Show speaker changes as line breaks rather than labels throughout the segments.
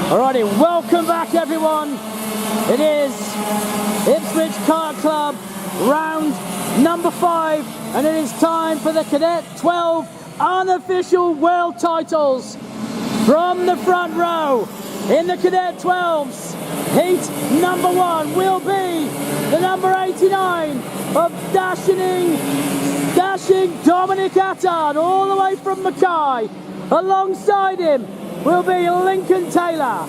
Alrighty, welcome back everyone. It is Ipswich Kart Club round number 5, and it is time for the Cadet 12 unofficial world titles. From the front row in the Cadet 12s, heat number 1 will be the number 89 of dashing Dominic Attard all the way from Mackay. Alongside him will be Lincoln Taylor.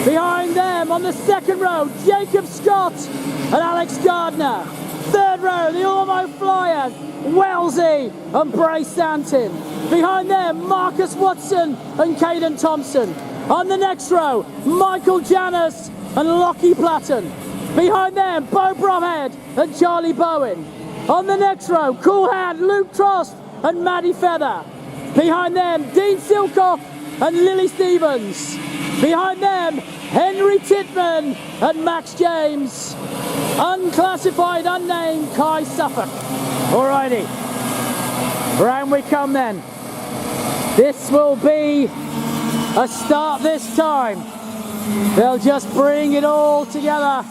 Behind them on the second row, Jacob Scott and Alex Gardner. Third row, the Ormo Flyers, Wellesley and Bray Stanton. Behind them, Marcus Watson and Caden Thompson. On the next row, Michael Janus and Lockie Platten. Behind them, Bo Bromhead and Charlie Bowen. On the next row, Cool Hand, Luke Trost and Maddie Feather. Behind them, Dean Silcock and Lily Stevens. Behind them, Henry Titman and Max James. Unclassified, unnamed, Kai Suffolk. Alrighty, round we come then. This will be a start this time. They'll just bring it all together.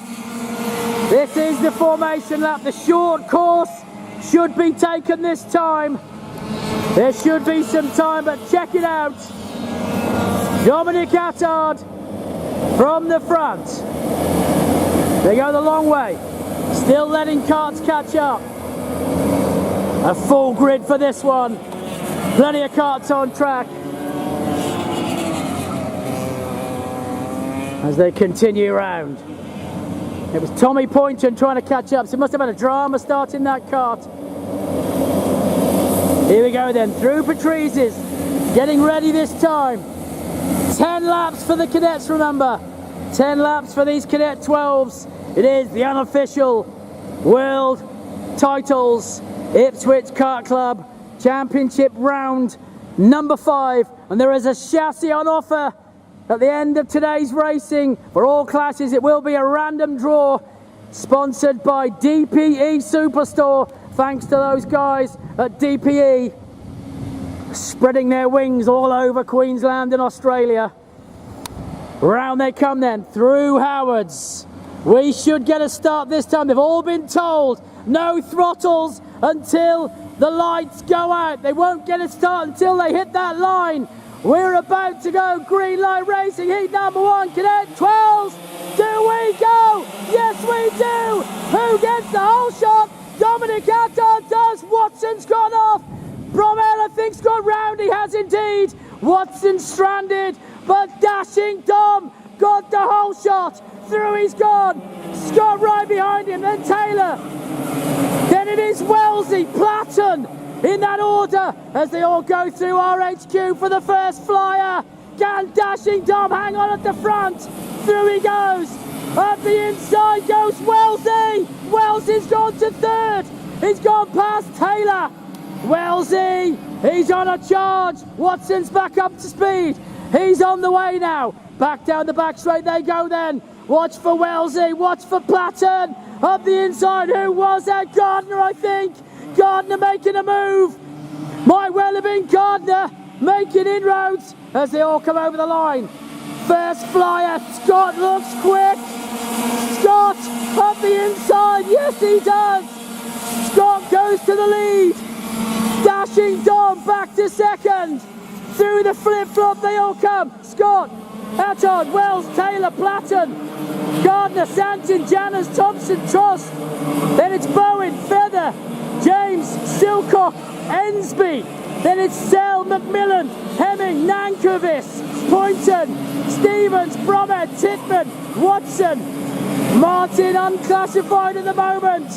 This is the formation lap. The short course should be taken this time. There should be some time, but check it out. Dominic Attard from the front. They go the long way. Still letting karts catch up. A full grid for this one. Plenty of karts on track. As they continue round. It was Tommy Poynton trying to catch up, so he must have had a drama starting that kart. Here we go then, through Patrice's, getting ready this time. 10 laps for the cadets, remember. 10 laps for these Cadet 12s. It is the unofficial world titles, Ipswich Kart Club Championship round number 5. And there is a chassis on offer at the end of today's racing for all classes. It will be a random draw sponsored by DPE Superstore. Thanks to those guys at DPE spreading their wings all over Queensland and Australia. Round they come then, through Howards. We should get a start this time. They've all been told no throttles until the lights go out. They won't get a start until they hit that line. We're about to go green light racing, heat number 1, Cadet 12s. Do we go? Yes we do. Who gets the whole shot? Dominic Attard does. Watson's gone off. Bromhead, I think, has gone round. He has indeed. Watson stranded, but dashing Dom got the whole shot. Through he's gone. Scott right behind him, then Taylor. Then it is Wellesley, Platten in that order as they all go through RHQ for the first flyer. Can dashing Dom hang on at the front? Through he goes. Up the inside goes Wellesley. Wellesley's gone to third. He's gone past Taylor. Wellesley, he's on a charge. Watson's back up to speed. He's on the way now. Back down the back straight they go then. Watch for Wellesley, watch for Platten. Up the inside, who was that? Gardner, I think. Gardner making a move. Might well have been Gardner making inroads as they all come over the line. First flyer, Scott looks quick. Scott up the inside, yes he does. Scott goes to the lead. Dashing Dom back to second. Through the flip-flop they all come. Scott, Attard, Wells, Taylor, Platten, Gardner, Santon, Janus, Thompson, Trost. Then it's Bowen, Feather, James, Silcock, Ensby. Then it's Sell, Macmillan, Hemming, Nankervis, Poynton, Stevens, Bromhead, Titman, Watson, Martin unclassified at the moment.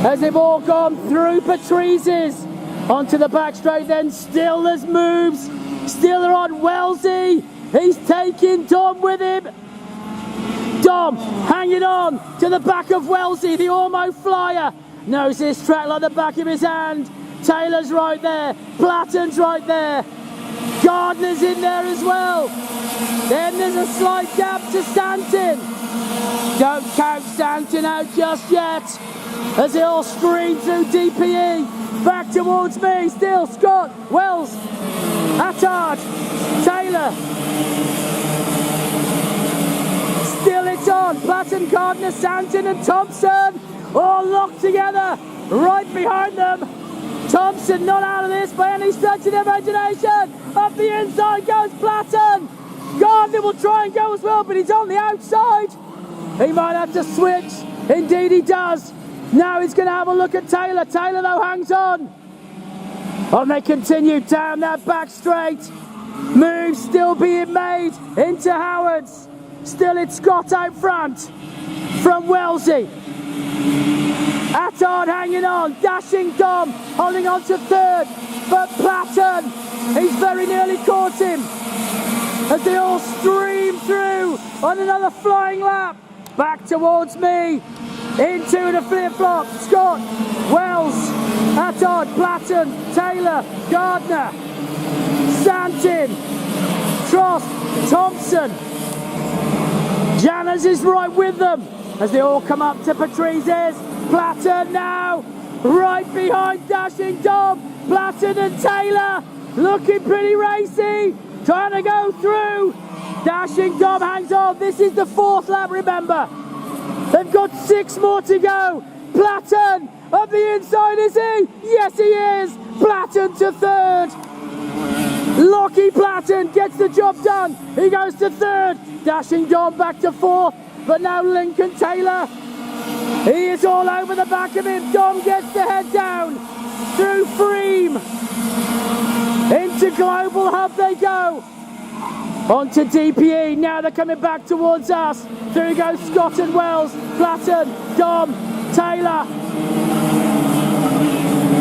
As they've all gone through Patrice's onto the back straight, then still there's moves. Still they're on Wellesley. He's taking Dom with him. Dom hanging on to the back of Wellesley, the Ormo Flyer. Knows this track like the back of his hand. Taylor's right there. Platten's right there. Gardner's in there as well. Then there's a slight gap to Stanton. Don't count Stanton out just yet. As they all stream through DPE. Back towards me. Still Scott, Wells, Attard, Taylor. Still it's on. Platten, Gardner, Santon and Thompson all locked together right behind them. Thompson not out of this by any stretch of the imagination. Up the inside goes Platten. Gardner will try and go as well, but he's on the outside. He might have to switch. Indeed he does. Now he's going to have a look at Taylor. Taylor though hangs on. And they continue down that back straight. Moves still being made into Howard's. Still it's Scott out front from Wellesley. Attard hanging on, dashing Dom, holding on to third, but Platten, he's very nearly caught him as they all stream through on another flying lap. Back towards me, into the flip-flop, Scott, Wells, Attard, Platten, Taylor, Gardner, Santin, Trost, Thompson. Janners is right with them as they all come up to Patrice's. Platten now, right behind dashing Dom. Platten and Taylor looking pretty racy, trying to go through. Dashing Dom hangs on. This is the fourth lap, remember. They've got 6 more to go. Platten up the inside, is he? Yes, he is. Platten to third. Lockie Platten gets the job done. He goes to third. Dashing Dom back to fourth. But now Lincoln Taylor, he is all over the back of him. Dom gets the head down through Freem. Into Global Hub they go. Onto DPE. Now they're coming back towards us. Through goes Scott and Wells. Platten, Dom, Taylor,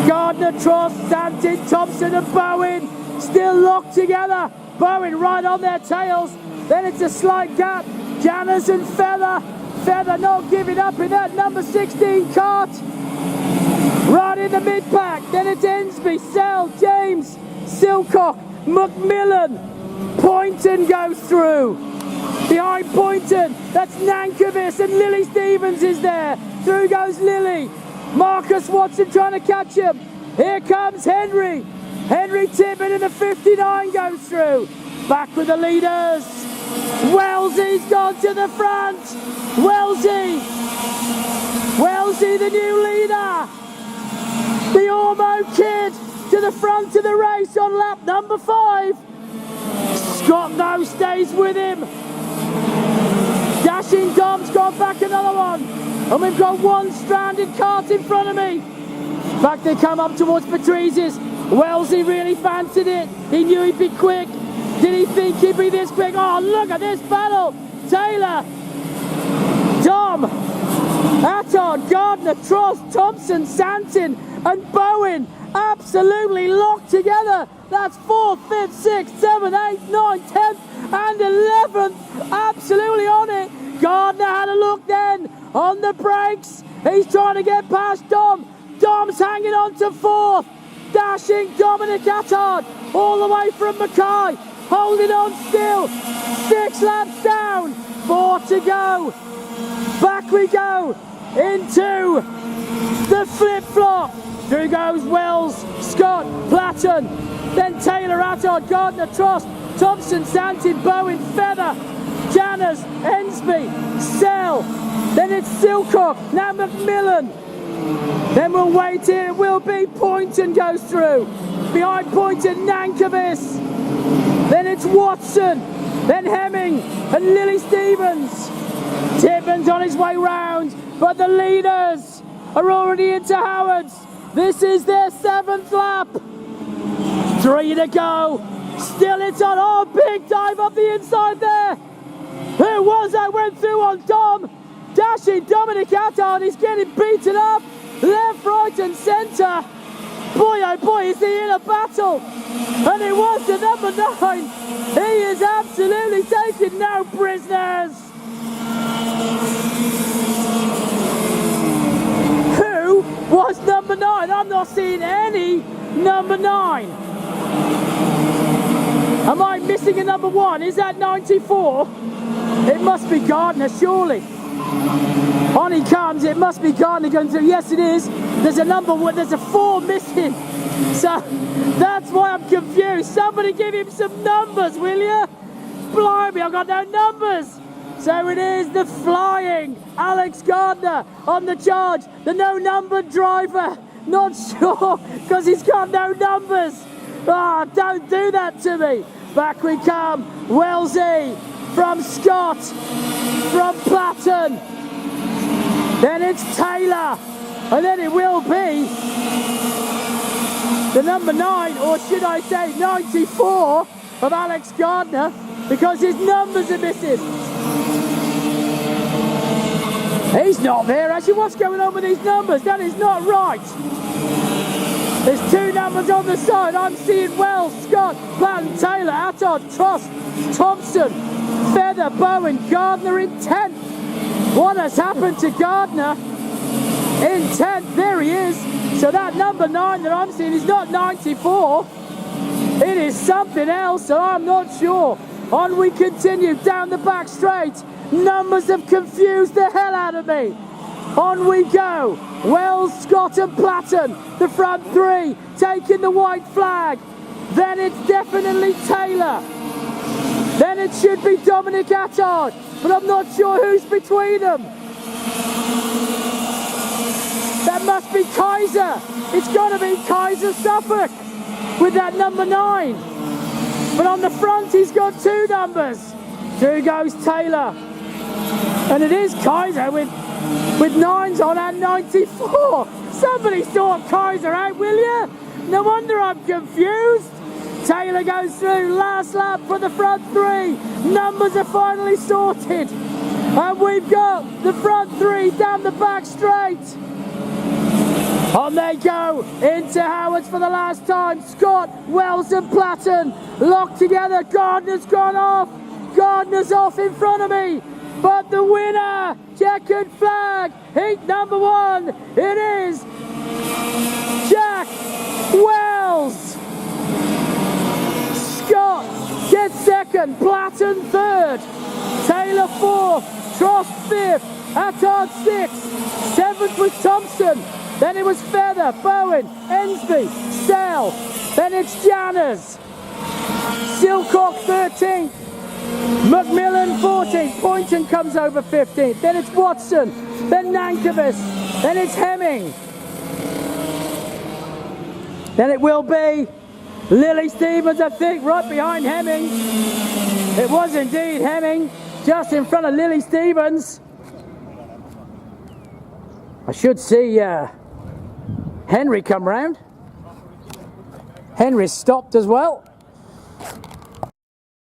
Gardner, Trost, Santin, Thompson and Bowen. Still locked together. Bowen right on their tails. Then it's a slight gap. Janners and Feather. Feather not giving up in that number 16 kart. Right in the mid-pack. Then it's Ensby, Sell, James, Silcock, McMillan. Poynton goes through. Behind Poynton, that's Nankervis and Lily Stevens is there. Through goes Lily. Marcus Watson trying to catch him. Here comes Henry. Henry Tippett in the 59 goes through. Back with the leaders. Wellesley's gone to the front. Wellesley. Wellesley, the new leader. The Ormo kid to the front of the race on lap number 5. Scott though stays with him. Dashing Dom's got back another one. And we've got one stranded kart in front of me. Back they come up towards Patrice's. Wellesley really fancied it. He knew he'd be quick. Did he think he'd be this quick? Oh, look at this battle. Taylor, Dom, Attard, Gardner, Trost, Thompson, Santin and Bowen absolutely locked together. That's 4th, 5th, 6th, 7th, 8th, 9th, 10th and 11th. Absolutely on it. Gardner had a look then on the brakes. He's trying to get past Dom. Dom's hanging on to 4th. Dashing Dominic Attard all the way from Mackay. Holding on still. 6 laps down. 4 to go. Back we go into the flip-flop. Through goes Wells, Scott, Platten, then Taylor, Attard, Gardner, Trost, Thompson, Santin, Bowen, Feather, Janners, Ensby, Sell, then it's Silcock, now McMillan. Then we'll wait here, it will be Poynton goes through. Behind Poynton, Nankervis. Then it's Watson, then Hemming and Lily Stevens. Tippins on his way round, but the leaders are already into Howard's. This is their 7th lap. 3 to go. Still it's on. Oh, big dive up the inside there. Who was that? Went through on Dom. Dashing Dominic Attard. He's getting beaten up. Left, right and centre. Boy, oh boy, is he in a battle. And it was the number 9. He is absolutely taking no prisoners. Who was number 9? I'm not seeing any number 9. Am I missing a number 1? Is that 94? It must be Gardner, surely. On he comes, it must be Gardner going through. Yes, it is. There's a number 1, there's a 4 missing. So that's why I'm confused. Somebody give him some numbers, will you? Blimey, I've got no numbers. So it is the flying Alex Gardner on the charge. The no-numbered driver. Not sure because he's got no numbers. Ah, don't do that to me. Back we come. Wellesley from Scott, from Platten. Then it's Taylor. And then it will be the number 9, or should I say 94 of Alex Gardner, because his numbers are missing. He's not there. Actually, what's going on with these numbers? That is not right. There's 2 numbers on the side. I'm seeing Wells, Scott, Platten, Taylor, Attard, Trost, Thompson, Feather, Bowen, Gardner in 10th. What has happened to Gardner? In 10th, there he is. So that number 9 that I'm seeing is not 94. It is something else, so I'm not sure. On we continue down the back straight. Numbers have confused the hell out of me. On we go. Wells, Scott and Platten, the front 3, taking the white flag. Then it's definitely Taylor. Then it should be Dominic Attard, but I'm not sure who's between them. That must be Kaiser. It's got to be Kaiser Suffolk with that number 9. But on the front he's got 2 numbers. Through goes Taylor. And it is Kaiser with 9s on and 94. Somebody sort Kaiser out, will you? No wonder I'm confused. Taylor goes through, last lap for the front 3. Numbers are finally sorted. And we've got the front 3 down the back straight. On they go into Howards for the last time. Scott, Wells and Platten locked together. Gardner's gone off. Gardner's off in front of me. But the winner, checkered flag, heat number 1, it is Jack Wells. Scott gets 2nd, Platten 3rd, Taylor 4th, Trost 5th, Attard 6th, 7th was Thompson, then it was Feather, Bowen, Ensby, Stell, then it's Janners, Silcock 13th, McMillan 14th, Poynton comes over 15th, then it's Watson, then Nankervis, then it's Hemming. Then it will be Lily Stevens, I think, right behind Hemming. It was indeed Hemming, just in front of Lily Stevens. I should see Henry come round. Henry's stopped as well.